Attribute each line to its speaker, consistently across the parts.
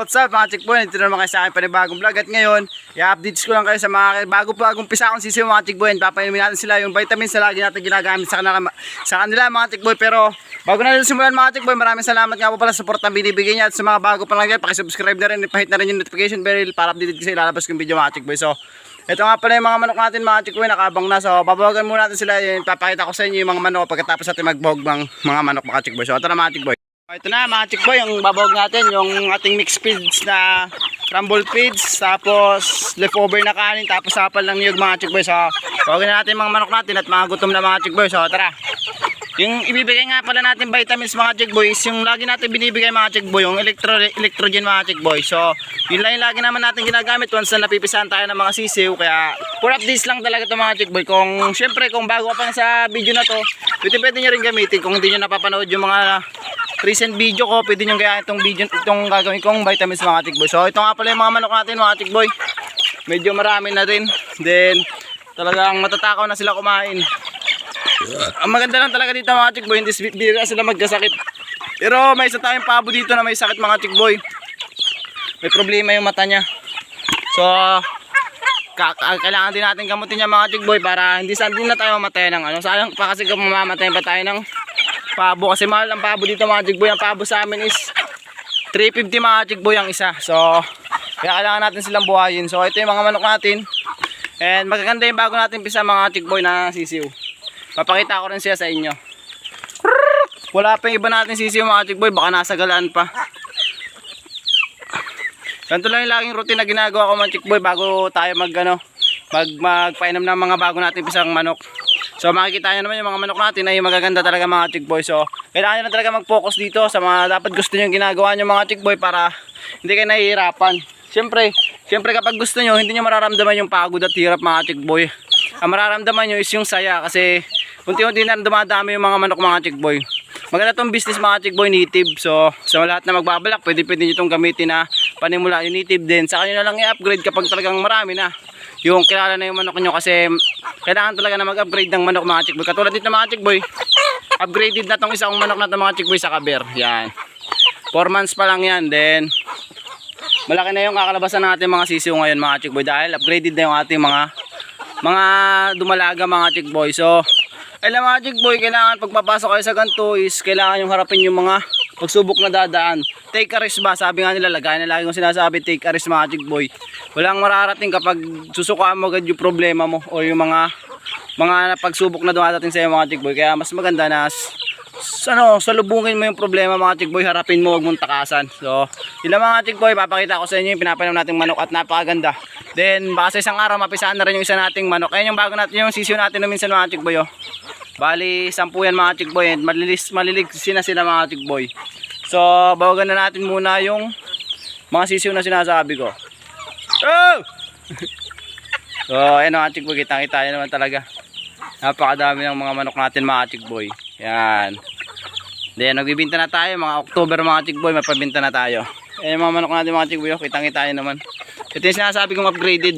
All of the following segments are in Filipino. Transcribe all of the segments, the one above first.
Speaker 1: what's up mga chick boy? Ito na naman kayo sa akin panibagong vlog. At ngayon, i-updates ko lang kayo sa mga bago-bagong pisa akong sisiw mga chick boy. Papainumin natin sila yung vitamins na lagi natin ginagamit sa kanila mga chick boy. Pero bago natin simulan mga chick boy, maraming salamat nga po pala sa support na binibigay niya. At sa mga bago pa lang dyan, pakisubscribe na rin, ipahit na rin yung notification bell para updated kasi ilalabas ko yung video mga chick boy. So ito nga pala yung mga manok natin mga chick boy, nakabang na. So babawagan muna natin sila, papakita ko sa inyo yung mga manok pagkatapos natin magbahog ng mga manok mga chick boy. So ito na mga chick boy. Ito na mga chick boy, yung babawag natin, yung ating mixed feeds na crumble feeds, tapos leftover na kanin, tapos sapal ng niyog mga chick boy. So bawagin na natin mga manok natin at mga gutom na mga chick boy. So tara, yung ibibigay nga pala natin vitamins mga chick boy is yung lagi natin binibigay mga chick boy, yung electrogen mga chick boy. So yun lang yung lagi naman natin ginagamit once na napipisahan tayo ng mga sisiw. Kaya for updates lang talaga ito mga chick boy. Kung syempre kung bago ka pa sa video na to, pwede nyo rin gamitin. Kung hindi nyo napapanood yung mga recent video ko, pwede nyo kaya itong gagawin kong vitamins mga chick boy. So ito nga pala yung mga manok natin mga chick boy, medyo marami na rin, then talagang matatakaw na sila kumain. Ang maganda lang talaga dito mga chick boy, hindi bira sila magkasakit. Pero may isa tayong pabo dito na may sakit mga chick boy, may problema yung mata niya. So kailangan din natin gamutin niya mga chick boy para hindi na tayo mamatay ng ano. Sayang pa kasi kung mamamatay pa tayo ng pabo, kasi mahal ang pabo dito mga chick boy. Ang pabo sa amin is 350 mga chick boy ang isa. So kaya kailangan natin silang buhayin. So ito yung mga manok natin, and magaganda yung bago natin pisa mga chick boy na sisiw. Papakita ko rin siya sa inyo. Wala pa yung iba natin sisiw mga chick boy, baka nasa galaan pa. Ganito lang yung laging routine na ginagawa ko mga chick boy bago tayo magpainom ng mga bago natin pisang manok. So makikita nyo naman yung mga manok natin ay magaganda talaga mga chick boy. So kailangan nyo na talaga mag-focus dito sa mga dapat gusto nyo ginagawa nyo mga chick boy para hindi kayo nahihirapan. Siyempre kapag gusto nyo, hindi nyo mararamdaman yung pagod at hirap mga chick boy. Ang mararamdaman nyo is yung saya, kasi unti-unti na dumadami yung mga manok mga chick boy. Maganda tong business mga chick boy, native. So sa lahat na magbabalak, pwede nyo itong gamitin na panimula yung native din. Saka nyo na lang i-upgrade kapag talagang marami na yung kilala na yung manok nyo, kasi kailangan talaga na mag-upgrade ng manok mga chick boy. Katulad dito mga chick boy, upgraded na tong isang manok na mga chick boy sa kaber. Yan, 4 months pa lang yan. Then malaki na yung kakalabasan natin mga sisiw ngayon mga chick boy, dahil upgraded na yung ating mga dumalaga mga chick boy. So kailangan mga chick boy, kailangan pagpapasok kayo sa ganito is kailangan yung harapin yung mga pagsubok na dadaan. Take a risk ba? Sabi nga nila, lagay na lagi kong sinasabi, take a risk mga chick boy. Walang mararating kapag susukaan mo agad yung problema mo o yung mga pagsubok na dumadating sa iyo mga chick boy. Kaya mas maganda na salubungin mo yung problema mga chick boy, harapin mo, huwag mong takasan. So yun lang mga chick boy, papakita ko sa inyo yung pinapainom nating manok at napakaganda. Then baka sa isang araw mapisaan na rin yung isa nating manok. Ayun yung bago natin, yung sisiw natin na minsan mga chick boy oh. Bali 10 yan mga chick boy, and maliligsin na sila mga chick boy. So bawagan na natin muna yung mga sisiw na sinasabi ko. Oh! So ayun mga chick boy, kitang-kita nyo naman talaga, napakadami ng mga manok natin mga chick boy. Yan. Then nagbibinta na tayo mga October mga chick boy, mapabinta na tayo. Ayun mga manok natin mga chick boy, kitang-kita nyo naman. Ito yung sinasabi kong upgraded.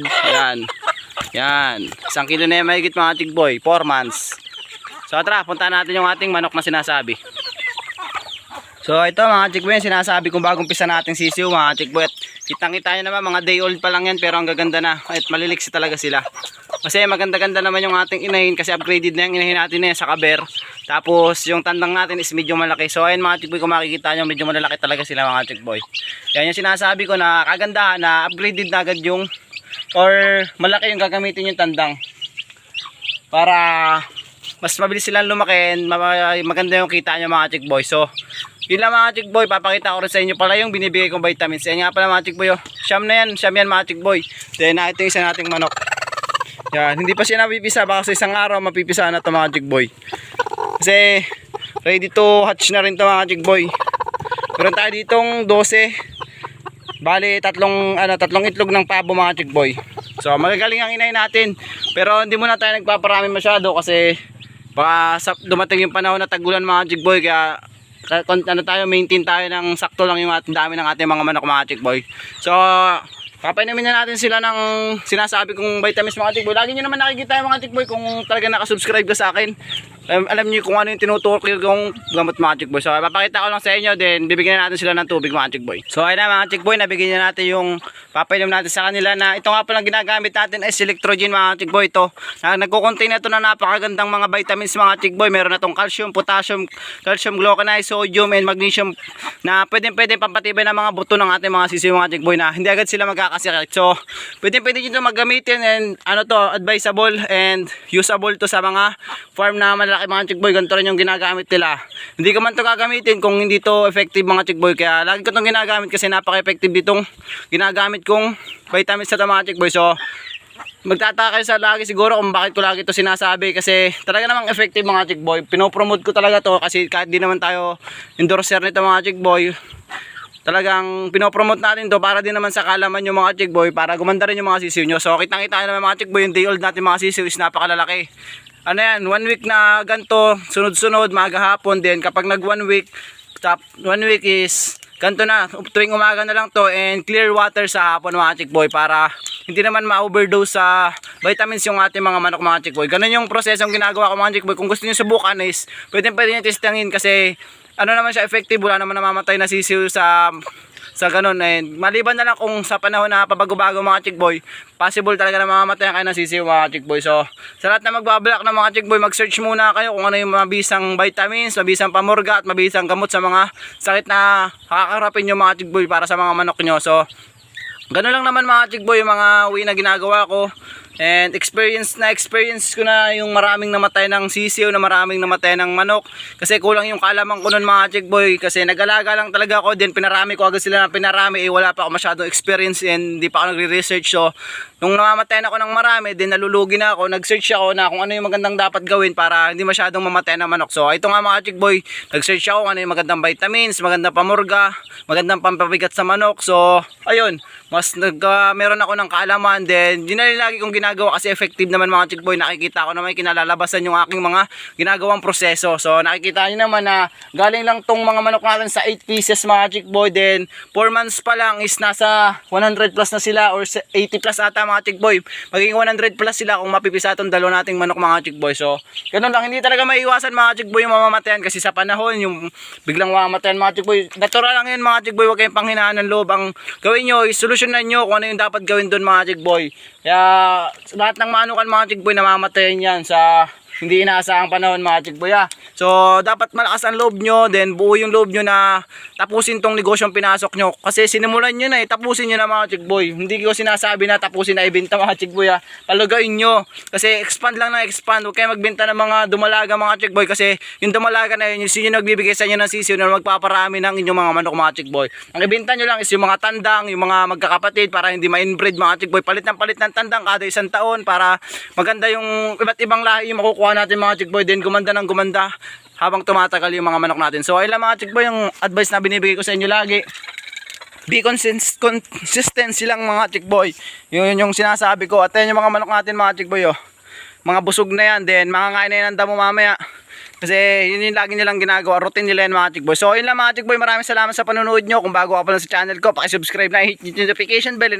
Speaker 1: Yan, 1 kilo na yung mahigit mga chick boy, 4 months. So tara, punta natin yung ating manok na sinasabi. So ito mga chick boy, sinasabi kong bagong pisa natin sisiw mga chick boy. Kitang-kita nyo naman, mga day old pa lang yan, pero ang gaganda na at maliliksi talaga sila. Kasi maganda-ganda naman yung ating inahin, kasi upgraded na yung inahin natin na yan sa kaber. Tapos yung tandang natin is medyo malaki. So ayun mga chick boy, kung makikita nyo, medyo malalaki talaga sila mga chick boy. Yan yung sinasabi ko na kagandahan na upgraded na agad yung, or malaki yung gagamitin yung tandang para mas mabilis silang lumaki, maganda yung kita nyo mga chick boy. So yun lang mga chick boy, papakita ko rin sa inyo pala yung binibigay kong vitamins. Yan nga pala mga chick boy oh. Siyam yan mga chick boy. Then ito yung isa nating manok. Yan, hindi pa siya napipisa, baka sa isang araw mapipisa na ito mga chick boy, kasi ready to hatch na rin ito mga chick boy. Meron tayo ditong 12, bali tatlong itlog ng pabo mga chick boy. So magagaling ang inay natin, pero hindi muna tayo nagpaparami masyado kasi baka dumating yung panahon na tagulan mga chick boy. Kaya maintain tayo ng sakto lang yung dami ng ating mga manok mga chick boy. So Papainumin na natin sila ng sinasabi kong vitamins mga chick boy. Lagi nyo naman nakikita yung mga chick boy kung talaga nakasubscribe ka sa akin. Alam niyo kung ano yung tinuturo kong gamot mga chick boy. So papakita ko lang sa inyo, then bibigyan natin sila ng tubig mga chick boy. So ayun na mga chick boy, nabigyan na natin yung papainom natin sa kanila na ito nga palang ginagamit natin ay Electrogen mga chick boy. Ito nagko-contain na ito na napakagandang mga vitamins mga chick boy. Meron na itong calcium, potassium, calcium gluconate, sodium and magnesium na pwede pampatibay ng mga buto ng ating mga sisiw mga chick boy na hindi agad sila magkakasakit. So pwede nyo ito maggamitin and ano to, advisable and usable to sa mga farm na malaki mga chick boy. Ganito rin yung ginagamit nila. Hindi ko man to gagamitin kung hindi to effective mga chick boy, kaya lagi ko itong ginagamit kasi napaka-effective ditong ginagamit kong vitamins sa mga chick boy. So magtataka kayo sa lagi siguro kung bakit ko lagi ito sinasabi, kasi talaga namang effective mga chick boy. Pinopromote ko talaga to kasi kahit di naman tayo endorser nito mga chick boy, talagang pinopromote natin to para din naman sa kalaman yung mga chick boy, para gumanda rin yung mga sisiw nyo. So kitang kita naman mga chick boy, yung day old natin mga sisiw is napakalalaki. Ano yan, 1 week na ganito, sunod-sunod, maga hapon din. Kapag nag 1 week, top 1 week is ganito na, tuwing umaga na lang to, and clear water sa hapon mga chick boy, para hindi naman ma-overdose sa vitamins yung ating mga manok mga chick boy. Ganun yung prosesong ginagawa ko mga chick boy. Kung gusto niyo subukan is pwede nyo testangin, kasi ano naman siya, effective, wala naman namamatay na sisiw sa ganun. And maliban na lang kung sa panahon na pabago-bago mga chick boy, possible talaga na mamamatay kayo ng sisiw mga chick boy. So sa lahat na magbabalak ng mga chick boy, mag-search muna kayo kung ano yung mabisang vitamins, mabisang pamurga at mabisang gamot sa mga sakit na kakaharapin yung mga chick boy para sa mga manok nyo. So ganun lang naman mga chick boy yung mga way na ginagawa ko. And experience ko na yung maraming namatay ng sisiw, na maraming namatay ng manok, kasi kulang yung kaalaman ko nun mga chick boy, kasi nag-alaga lang talaga ako, din pinarami ko agad sila na pinarami, wala pa ako masyadong experience and hindi pa ako nagre-research. So nung namamatay na ako ng marami, din nalulugi na ako, nag-search ako na kung ano yung magandang dapat gawin para hindi masyadong mamatay ng manok. So ito nga mga chick boy, nag-search ako kung ano yung magandang vitamins, magandang pamurga, magandang pampabigat sa manok. So ayun, mas meron ako ng kaalaman, then yun na lagi kong ginagawa kasi effective naman mga chick boy. Nakikita ko na may kinalalabasan yung aking mga ginagawang proseso. So nakikita nyo naman na galing lang tong mga manok natin sa 8 pieces mga chick boy, then 4 months pa lang is nasa 100 plus na sila, or 80 plus ata mga chick boy. Magiging 100 plus sila kung mapipisa itong dalawa nating manok mga chick boy. So ganun lang, hindi talaga maiiwasan mga chick boy yung mamamatayan, kasi sa panahon yung biglang mamamatayan mga chick boy, natural lang yun mga chick boy. Huwag kayong panghinaan ng loob. Ang gawin nyo is solusyonan nyo kung ano yung dapat gawin doon mga chick boy. Kaya lahat ng manukan mga chick boy namamatayan yan sa hindi inaasahang panahon mga chick boy. So dapat malakas ang loob nyo, then buo yung loob nyo na tapusin tong negosyong pinasok nyo, kasi sinimulan nyo na tapusin nyo na mga chick boy. Hindi ko sinasabi na tapusin na ibenta mga chick boy. Palagayin nyo, kasi expand lang na expand. Huwag kayo magbenta ng mga dumalaga mga chick boy, kasi yung dumalaga na yun yung nagbibigay sa inyo ng sisiw na magpaparami ng inyong mga manok mga chick boy. Ang ibenta nyo lang is yung mga tandang, yung mga magkakapatid, para hindi ma-inbreed mga chick boy. Palit ng tandang kada isang taon para maganda yung iba't ibang lahi yung makukuha natin mga chick boy, din gumanda ng gumanda habang tumatagal yung mga manok natin. So ayun lang mga chick boy yung advice na binibigay ko sa inyo lagi. Be consistent silang mga chick boy. Yun yung sinasabi ko. At ayun yung mga manok natin mga chick boy, mga busog na yan, then makakain na yan ng damo mamaya, kasi yun yung lagi nilang ginagawa, routine nila yan mga chick boy. So yun lang mga chick boy, maraming salamat sa panonood nyo. Kung bago ka pa lang sa channel ko, pakisubscribe na, hit yung notification bell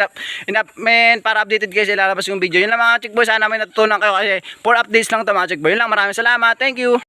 Speaker 1: para updated kayo sa ilalabas yung video. Yun lang mga chick boy, sana may natutunan kayo, kasi for updates lang ito mga chick boy. Yun lang, maraming salamat, thank you.